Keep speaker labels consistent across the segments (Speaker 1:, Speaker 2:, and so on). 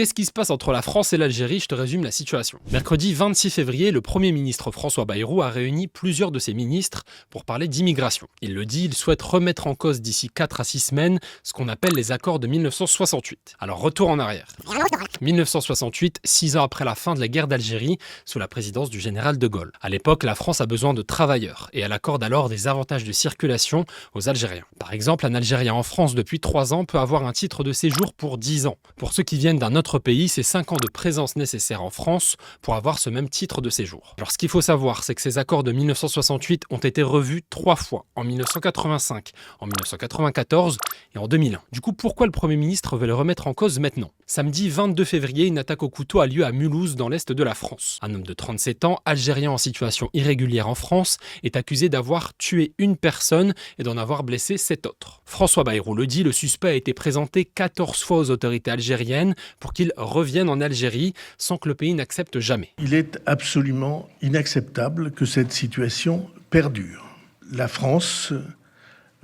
Speaker 1: qu'est-ce qui se passe entre la France et l'Algérie? Je te résume la situation. Mercredi 26 février, le Premier ministre François Bayrou a réuni plusieurs de ses ministres pour parler d'immigration. Il le dit, il souhaite remettre en cause d'ici 4 à 6 semaines ce qu'on appelle les accords de 1968. Alors retour en arrière. 1968, 6 ans après la fin de la guerre d'Algérie, sous la présidence du général de Gaulle. À l'époque, la France a besoin de travailleurs et elle accorde alors des avantages de circulation aux Algériens. Par exemple, un Algérien en France depuis 3 ans peut avoir un titre de séjour pour 10 ans. Pour ceux qui viennent d'un autre pays, c'est 5 ans de présence nécessaire en France pour avoir ce même titre de séjour. Alors ce qu'il faut savoir, c'est que ces accords de 1968 ont été revus 3 fois, en 1985, en 1994 et en 2001. Du coup, pourquoi le Premier ministre veut le remettre en cause maintenant? Samedi 22 février, une attaque au couteau a lieu à Mulhouse, dans l'est de la France. Un homme de 37 ans, algérien en situation irrégulière en France, est accusé d'avoir tué une personne et d'en avoir blessé 7 autres. François Bayrou le dit, le suspect a été présenté 14 fois aux autorités algériennes pour qu'il revienne en Algérie sans que le pays n'accepte jamais.
Speaker 2: Il est absolument inacceptable que cette situation perdure. La France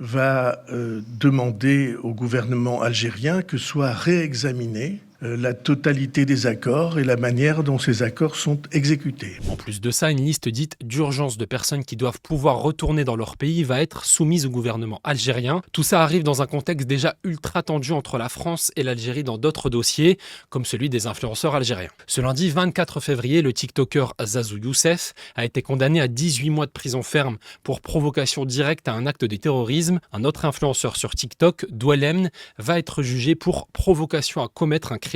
Speaker 2: va demander au gouvernement algérien que soit réexaminée la totalité des accords et la manière dont ces accords sont exécutés.
Speaker 1: En plus de ça, une liste dite d'urgence de personnes qui doivent pouvoir retourner dans leur pays va être soumise au gouvernement algérien. Tout ça arrive dans un contexte déjà ultra tendu entre la France et l'Algérie dans d'autres dossiers, comme celui des influenceurs algériens. Ce lundi 24 février, le TikToker Zazou Youssef a été condamné à 18 mois de prison ferme pour provocation directe à un acte de terrorisme. Un autre influenceur sur TikTok, Douelem, va être jugé pour provocation à commettre un crime.